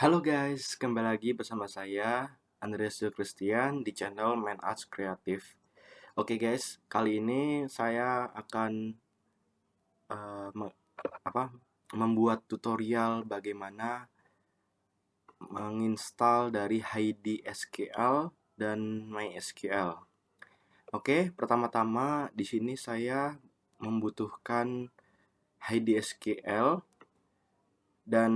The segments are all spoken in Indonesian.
Halo guys, kembali lagi bersama saya Andreas Christian di channel Man Arts Creative. Oke guys, kali ini saya akan eh, me- apa membuat tutorial bagaimana menginstal dari Heidi SQL dan MySQL. Oke, pertama-tama di sini saya membutuhkan Heidi SQL dan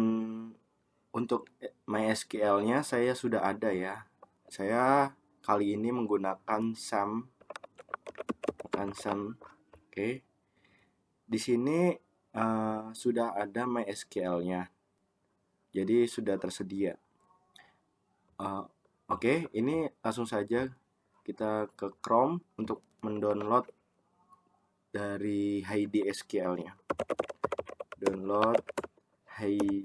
untuk MySQL-nya saya sudah ada ya. Saya kali ini menggunakan SAM, bukan SAM. Oke. Di sini sudah ada MySQL-nya. Jadi sudah tersedia. Eh, Oke, ini langsung saja kita ke Chrome untuk mendownload dari Heidi SQL-nya. Download Heidi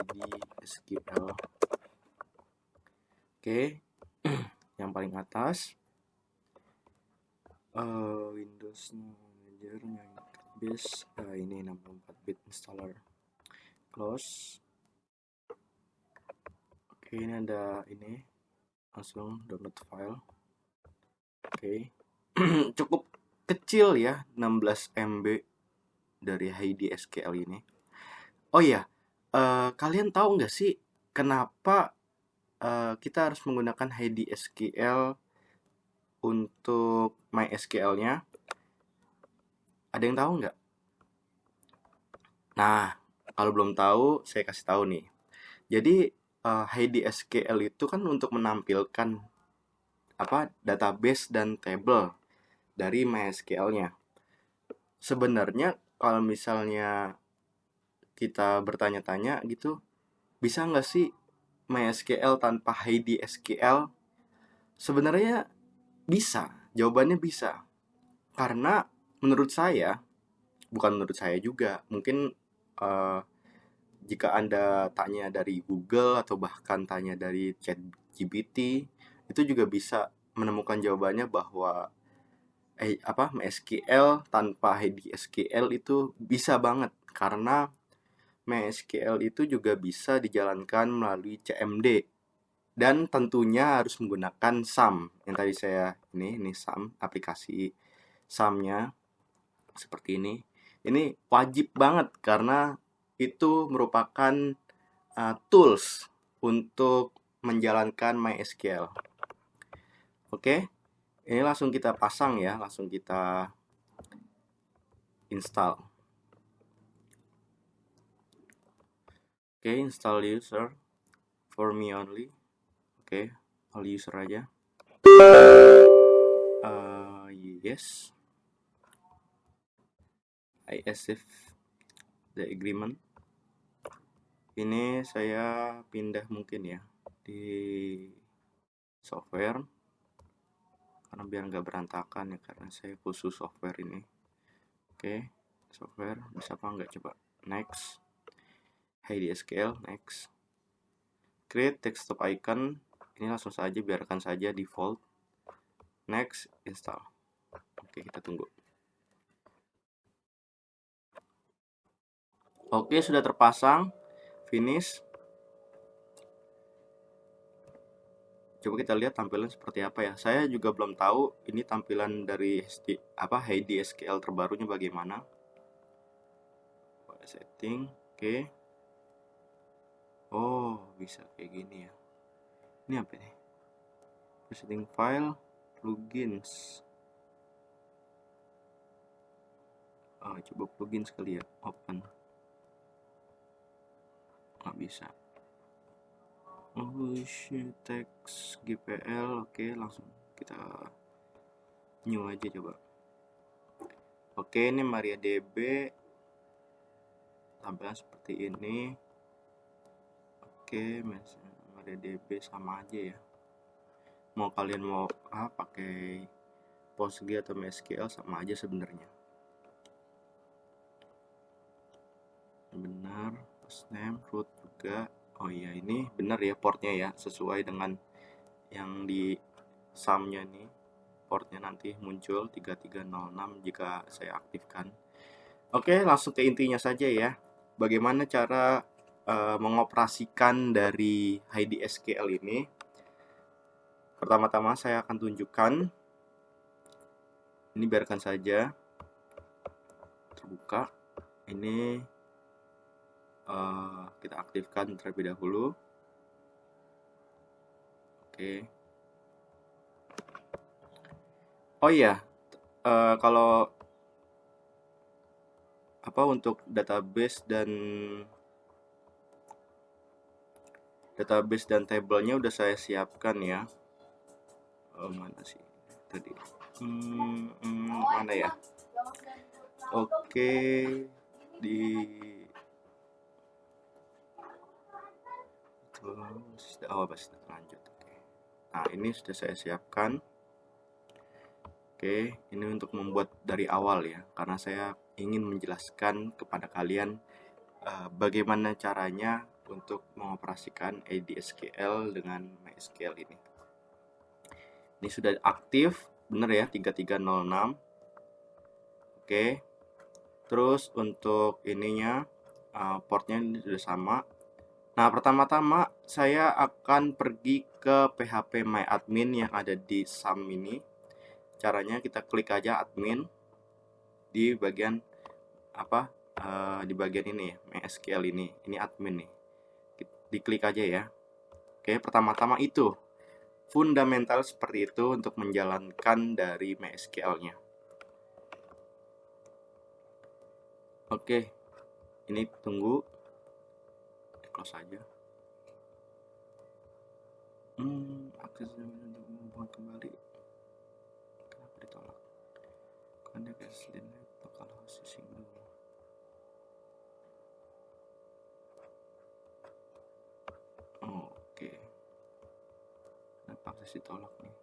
SQL. Oke, yang paling atas. Windows Manager base ini 64-bit installer. Close. Oke, ini ada ini. Langsung download file. Oke. Cukup kecil ya, 16 MB dari Heidi SQL ini. Oh iya, kalian tahu nggak sih kenapa kita harus menggunakan Heidi SQL untuk MySQL-nya? Ada yang tahu nggak? Nah, kalau belum tahu, saya kasih tahu nih. Jadi Heidi SQL itu kan untuk menampilkan database dan table dari MySQL-nya. Sebenarnya kalau misalnya kita bertanya-tanya gitu, bisa nggak sih MySQL tanpa Heidi SQL? Sebenarnya bisa, jawabannya bisa. Karena menurut saya, bukan menurut saya juga, mungkin eh, jika Anda tanya dari Google atau bahkan tanya dari ChatGPT, itu juga bisa menemukan jawabannya bahwa MySQL tanpa Heidi SQL itu bisa banget karena MySQL itu juga bisa dijalankan melalui CMD dan tentunya harus menggunakan SAM yang tadi saya ini SAM, aplikasi SAM-nya seperti ini. Ini wajib banget karena itu merupakan tools untuk menjalankan MySQL. Oke, ini langsung kita pasang ya, langsung kita install. Oke, install user for me only. Oke, all user aja. Yes, I accept the agreement. Ini saya pindah mungkin ya di software karena biar nggak berantakan ya, karena saya khusus software ini. Oke, software bisa apa nggak, coba next. Heidi SQL next. Create desktop icon, ini langsung saja biarkan saja default. Next, install. Oke, kita tunggu. Oke, sudah terpasang. Finish. Coba kita lihat tampilan seperti apa ya. Saya juga belum tahu ini tampilan dari Heidi SQL terbarunya bagaimana. Setting, oke. Oh, bisa kayak gini ya. Ini apa nih? Setting file, plugins. Coba plugin sekali ya. Open. Nggak bisa. Oh shit, text GPL. Oke, langsung kita new aja coba. Oke, ini MariaDB tampilan seperti ini. Oke, MariaDB sama aja ya. Mau kalian pakai Postgre atau MySQL sama aja sebenarnya. Benar, hostname, root juga. Oh iya, ini benar ya portnya ya, sesuai dengan yang di SAM-nya nih. Portnya nanti muncul 3306 jika saya aktifkan. Oke, langsung ke intinya saja ya. Bagaimana cara mengoperasikan dari HDSQL ini, pertama-tama saya akan tunjukkan. Ini biarkan saja terbuka. Ini kita aktifkan terlebih dahulu. Oke. Oh iya, kalau untuk database dan tabelnya udah saya siapkan ya. Mana sih tadi? Mana ya? Oke, di pasti lanjut. Oke. Nah, ini sudah saya siapkan. Oke, ini untuk membuat dari awal ya, karena saya ingin menjelaskan kepada kalian bagaimana caranya untuk mengoperasikan HDSQL dengan MySQL ini. Ini sudah aktif, bener ya, 3306. Oke. Terus untuk ininya portnya sudah sama. Nah, pertama-tama saya akan pergi ke PHP MyAdmin yang ada di SAM ini. Caranya kita klik aja admin di bagian di bagian ini ya, MySQL ini admin nih. Diklik aja ya. Oke, pertama-tama itu fundamental seperti itu untuk menjalankan dari MySQL-nya. Oke, ini tunggu, close aja. Aksesnya untuk membuat kembali. Kenapa ditolak? Karena keaslian bakal hosting dulu. Oke. Kenapa akses ditolak nih?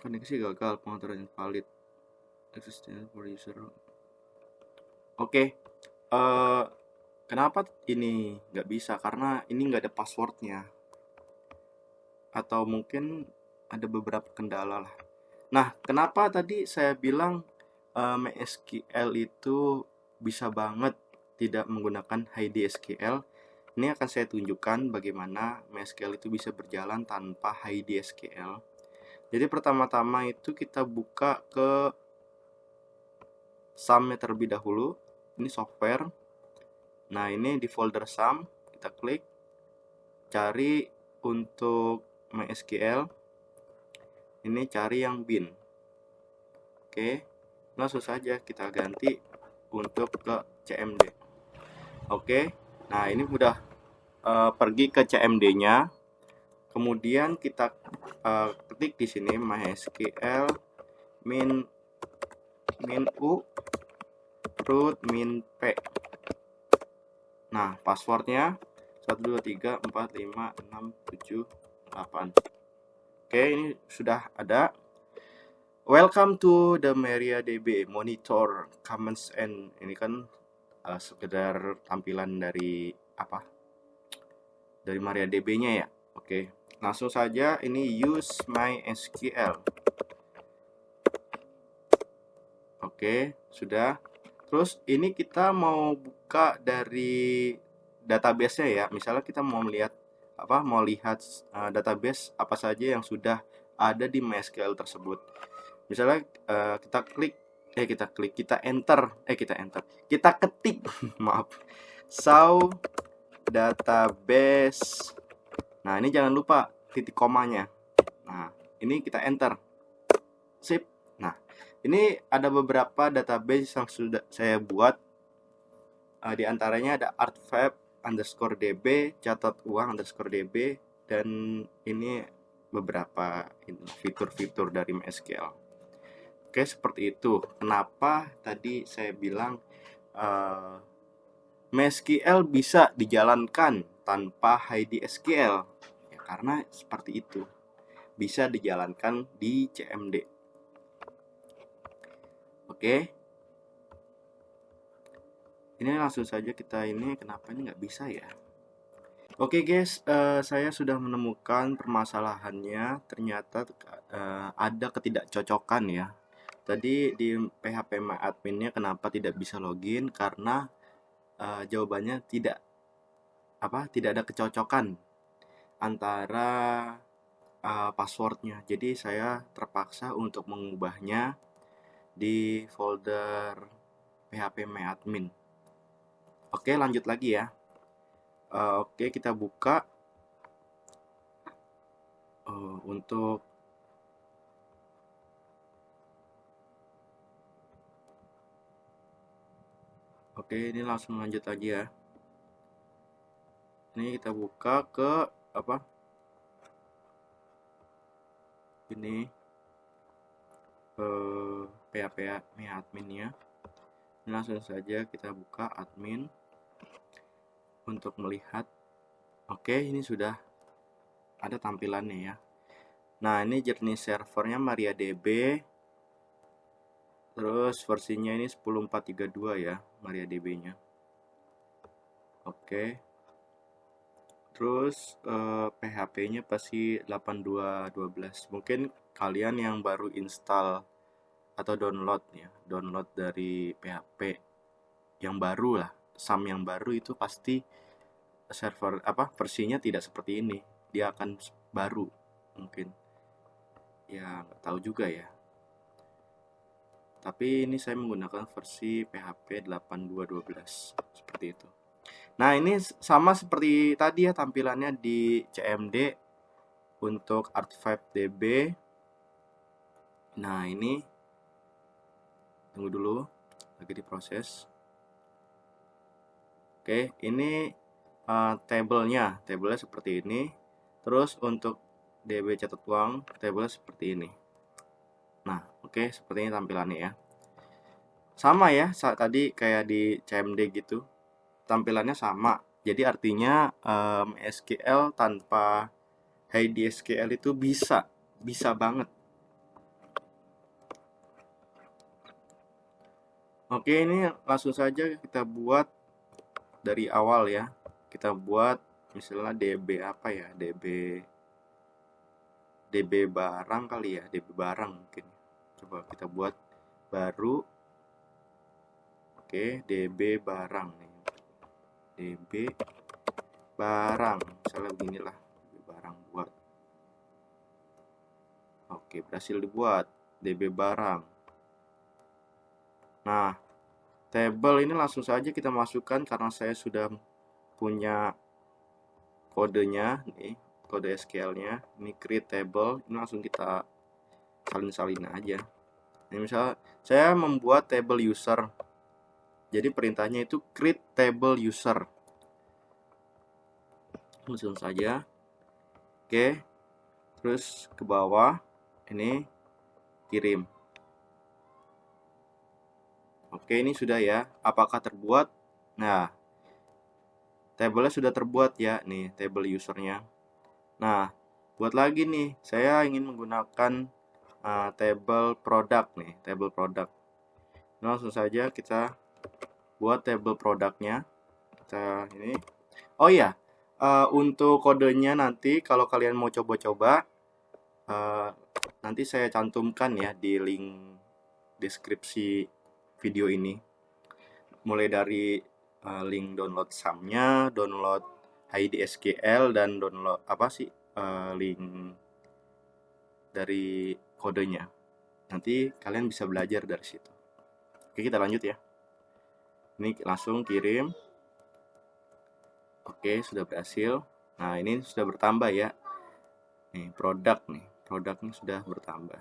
Koneksi gagal, pengaturan invalid. Existing for user. Oke. Kenapa ini nggak bisa? Karena ini nggak ada passwordnya. Atau mungkin ada beberapa kendala lah. Nah, kenapa tadi saya bilang MySQL itu bisa banget tidak menggunakan HDSQL? Ini akan saya tunjukkan bagaimana MySQL itu bisa berjalan tanpa HDSQL. Jadi pertama-tama itu kita buka ke SAM-nya terlebih dahulu. Ini software. Nah, ini di folder SAM, kita klik, cari untuk MySQL. Ini cari yang bin. Oke, langsung saja kita ganti untuk ke CMD. Oke, nah ini udah pergi ke CMD-nya. Kemudian kita ketik di sini MySQL min u root min p. Nah, passwordnya 1234567 8. Oke, ini sudah ada. Welcome to the MariaDB monitor comments and ini kan sekedar tampilan dari dari MariaDB-nya ya. Oke, langsung saja ini use MySQL. Oke, sudah. Terus ini kita mau buka dari database-nya ya. Misalnya kita mau melihat database apa saja yang sudah ada di MySQL tersebut. Misalnya kita ketik maaf, saw database. Nah, ini jangan lupa titik komanya. Nah, ini kita enter, sip. Nah, ini ada beberapa database yang sudah saya buat. Di antaranya ada artfab_db, catat uang_db, dan ini beberapa fitur-fitur dari MySQL. Oke, seperti itu. Kenapa tadi saya bilang MySQL bisa dijalankan tanpa HDSQL? Ya, karena seperti itu. Bisa dijalankan di CMD. Oke. Ini langsung saja kita ini, kenapa ini nggak bisa ya? Oke guys, saya sudah menemukan permasalahannya. Ternyata ada ketidakcocokan ya. Tadi di PHP adminnya kenapa tidak bisa login? Karena jawabannya tidak ada kecocokan antara passwordnya. Jadi saya terpaksa untuk mengubahnya di folder PHP admin. Oke, lanjut lagi ya. Oke, kita buka untuk Oke, ini langsung lanjut lagi ya. Ini kita buka ke ini PHP adminnya. Ini langsung saja kita buka admin untuk melihat. Oke, ini sudah ada tampilannya ya. Nah, ini jenis servernya MariaDB. Terus versinya ini 10432 ya, MariaDB-nya. Oke. Terus PHP-nya pasti 8212. Mungkin kalian yang baru install atau download ya, download dari PHP yang baru lah, SAM yang baru itu pasti server versinya tidak seperti ini. Dia akan baru mungkin. Ya, nggak tahu juga ya. Tapi ini saya menggunakan versi PHP 8212 seperti itu. Nah, ini sama seperti tadi ya tampilannya di CMD untuk Archive.db. Nah, ini tunggu dulu, lagi diproses. Oke, ini tabelnya seperti ini. Terus untuk DB catat uang, tabelnya seperti ini. Nah, oke, seperti ini tampilannya ya. Sama ya, saat tadi kayak di CMD gitu. Tampilannya sama. Jadi artinya SQL tanpa HDSQL itu bisa banget. Oke, ini langsung saja kita buat dari awal ya. Kita buat misalnya DB apa ya? DB barang kali ya, DB barang mungkin. Coba kita buat baru. Oke, DB barang nih. DB barang, misalnya beginilah, DB barang buat. Oke, berhasil dibuat DB barang. Nah, table ini langsung saja kita masukkan karena saya sudah punya kodenya nih, kode SQL-nya. Ini create table, ini langsung kita salin aja. Ini misalnya saya membuat table user. Jadi perintahnya itu create table user. Langsung saja. Oke. Terus ke bawah ini kirim. Oke, ini sudah ya. Apakah terbuat? Nah, tabelnya sudah terbuat ya. Nih, table usernya. Nah, buat lagi nih. Saya ingin menggunakan table product nih. Table product. Nah, langsung saja kita buat table produknya. Kita ini. Oh iya, untuk kodenya nanti kalau kalian mau coba-coba, nanti saya cantumkan ya di link deskripsi video ini. Mulai dari link download SAM-nya, download HDSQL, dan download link dari kodenya. Nanti kalian bisa belajar dari situ. Oke, kita lanjut ya. Ini langsung kirim. Oke, sudah berhasil. Nah, ini sudah bertambah ya. Nih, produknya sudah bertambah.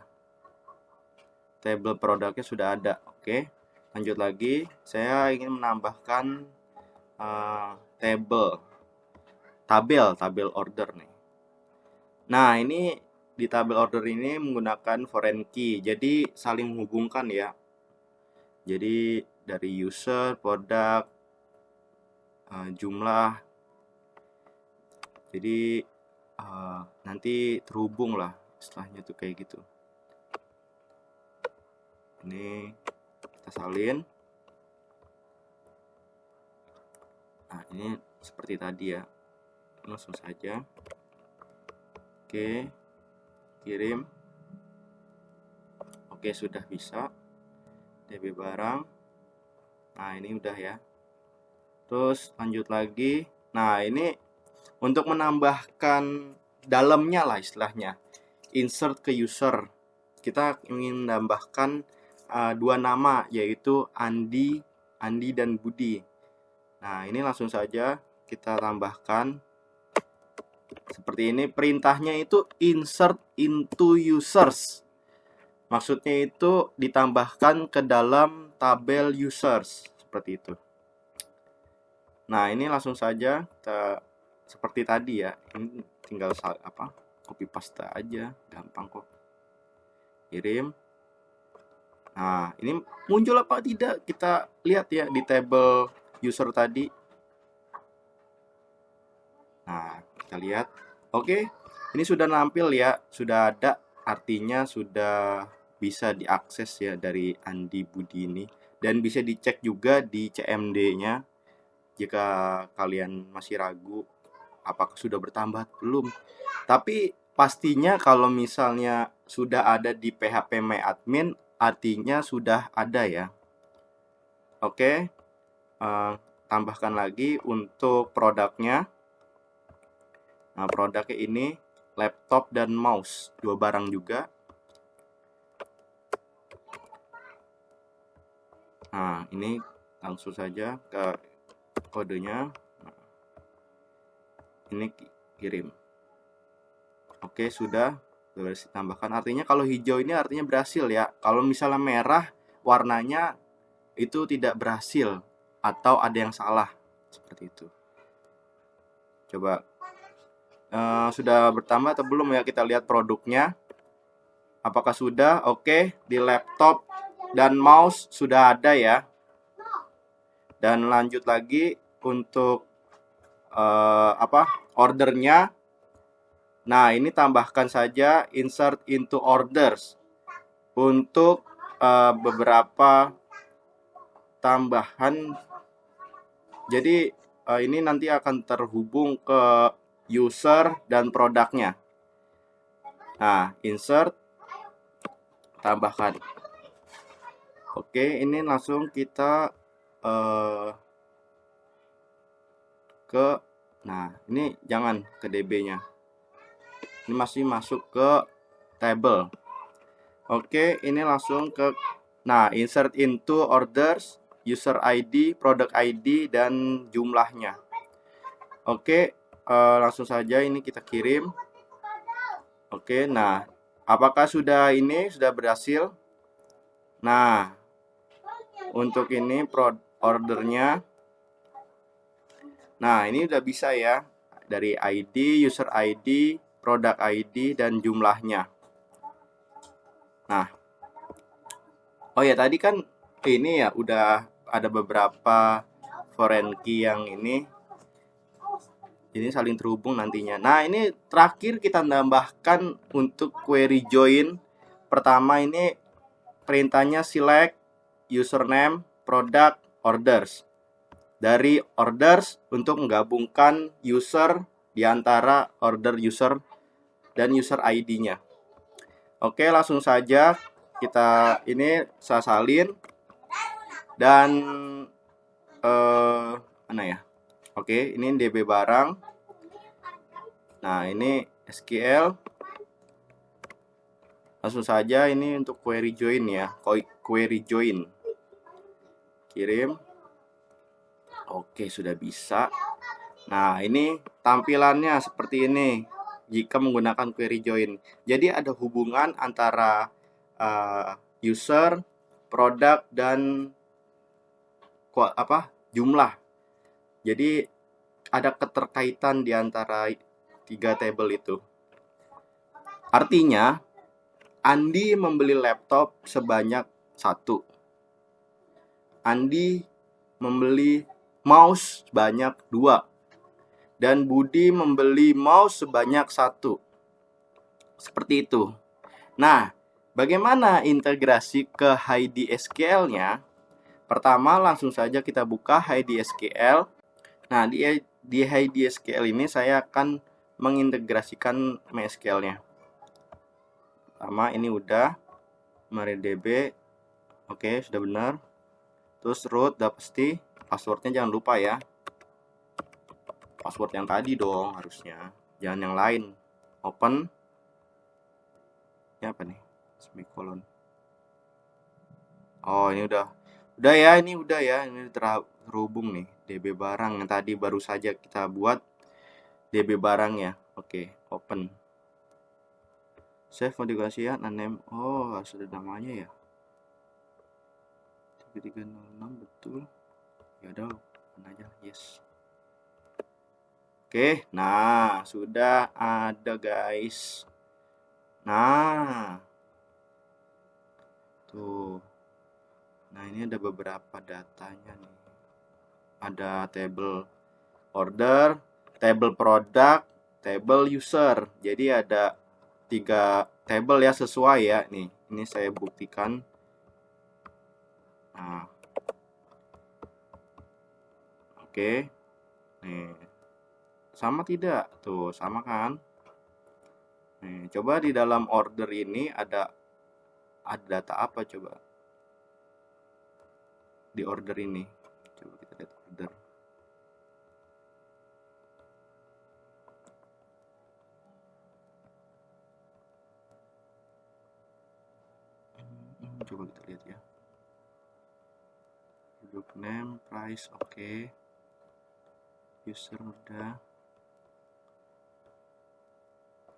Table produknya sudah ada. Oke, lanjut lagi. Saya ingin menambahkan tabel order nih. Nah, ini di tabel order ini menggunakan foreign key. Jadi saling menghubungkan ya. Jadi dari user, produk, jumlah. Jadi nanti terhubung lah istilahnya tuh kayak gitu. Ini kita salin. Nah, ini seperti tadi ya. langsung saja. Oke, kirim. Oke, sudah bisa. DB barang. Nah, ini udah ya. Terus lanjut lagi. Nah, ini untuk menambahkan dalamnya lah istilahnya. Insert ke user. Kita ingin menambahkan dua nama, yaitu Andi dan Budi. Nah, ini langsung saja kita tambahkan. Seperti ini, perintahnya itu insert into users. Maksudnya itu ditambahkan ke dalam tabel users, seperti itu. Nah, ini langsung saja kita seperti tadi ya. Ini tinggal copy paste aja, gampang kok. Kirim. Nah, ini muncul apa tidak? Kita lihat ya di tabel user tadi. Nah, kita lihat. Oke, ini sudah nampil ya, sudah ada, artinya sudah bisa diakses ya dari Andi Budi ini, dan bisa dicek juga di CMD-nya jika kalian masih ragu apakah sudah bertambah belum. Tapi pastinya kalau misalnya sudah ada di PHP My Admin, artinya sudah ada ya. Oke, tambahkan lagi untuk produknya. Nah, produknya ini laptop dan mouse, dua barang juga. Nah, ini langsung saja ke kodenya. Nah, ini kirim. Oke, sudah berhasil tambahkan. Artinya kalau hijau ini artinya berhasil ya. Kalau misalnya merah warnanya itu tidak berhasil atau ada yang salah, seperti itu. Coba sudah bertambah atau belum ya, kita lihat produknya. Apakah sudah? Oke, di laptop dan mouse sudah ada ya. Dan lanjut lagi untuk ordernya. Nah, ini tambahkan saja insert into orders untuk beberapa tambahan. Jadi ini nanti akan terhubung ke user dan produknya. Nah, insert, tambahkan. Oke, ini langsung kita nah, ini jangan ke DB-nya. Ini masih masuk ke table. Oke, ini langsung ke, nah, insert into orders, user ID, product ID, dan jumlahnya. Oke, langsung saja ini kita kirim. Oke, nah, apakah sudah berhasil? Nah, untuk ini ordernya. Nah, ini udah bisa ya, dari ID, user ID, product ID, dan jumlahnya. Nah, oh ya, tadi kan ini ya udah ada beberapa foreign key yang ini saling terhubung nantinya. Nah, ini terakhir kita tambahkan untuk query join. Pertama ini perintahnya select username, product, orders. Dari orders untuk menggabungkan user di antara order user dan user ID-nya. Oke, langsung saja kita ini saya salin dan mana ya? Oke, ini DB barang. Nah, ini SQL. Langsung saja ini untuk query join ya, query join. Kirim. Oke, sudah bisa. Nah, ini tampilannya seperti ini jika menggunakan query join. Jadi ada hubungan antara user, produk, dan jumlah. Jadi ada keterkaitan di antara tiga table itu. Artinya Andi membeli laptop sebanyak 1. Andi membeli mouse sebanyak 2. Dan Budi membeli mouse sebanyak 1. Seperti itu. Nah, bagaimana integrasi ke HiDSQL-nya? Pertama, langsung saja kita buka HiDSQL. Nah, di Di HiDSQL ini saya akan mengintegrasikan MySQL-nya. Pertama ini udah MariaDB, oke sudah benar. Terus root udah pasti, passwordnya jangan lupa ya. Password yang tadi dong harusnya, jangan yang lain. Open. Ini apa nih? Semikolon. Oh ini udah ya, ini udah ya, ini terhubung nih DB barang yang tadi baru saja kita buat DB barang ya. Oke, open. Save modifikasi ya, name. Oh, harus ada namanya ya. 3306 betul. Ya udah, open aja. Yes. Oke, nah sudah ada guys. Nah, tuh. Nah ini ada beberapa datanya nih. Ada table order, table product, table user. Jadi ada 3 table ya, sesuai ya. Nih, ini saya buktikan. Nah, oke. Nih, sama tidak? Tuh, sama kan? Nih, coba di dalam order ini ada data apa coba? Di order ini. Coba kita lihat order. Coba kita lihat ya. Group name, price, oke. User udah.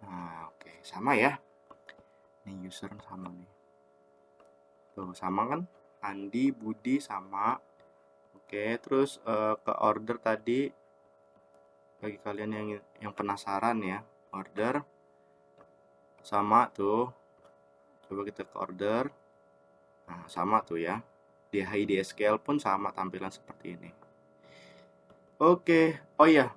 Nah, oke, sama ya. Nih user sama nih. Tuh, sama kan? Andi, Budi sama. Oke, terus ke order tadi, bagi kalian yang penasaran ya, order sama tuh. Coba kita ke order. Nah, sama tuh ya. Di HiDSQL pun sama tampilan seperti ini. Oke, oh iya,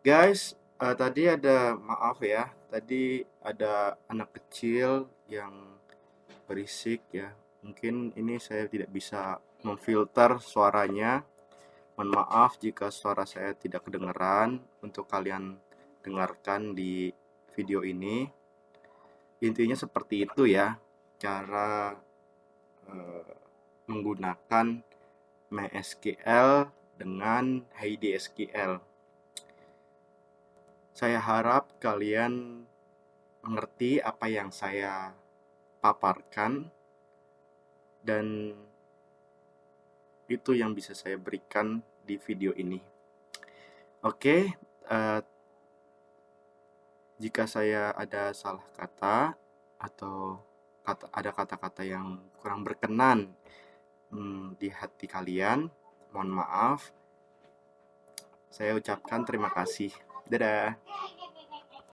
guys, tadi ada, maaf ya, tadi ada anak kecil yang berisik ya. Mungkin ini saya tidak bisa memfilter suaranya. Mohon maaf jika suara saya tidak kedengeran untuk kalian dengarkan di video ini. Intinya seperti itu ya, cara menggunakan MySQL dengan HiDSQL. Saya harap kalian mengerti apa yang saya paparkan, dan itu yang bisa saya berikan di video ini. Oke, jika saya ada salah kata atau ada kata-kata yang kurang berkenan di hati kalian, mohon maaf. Saya ucapkan terima kasih. Dadah.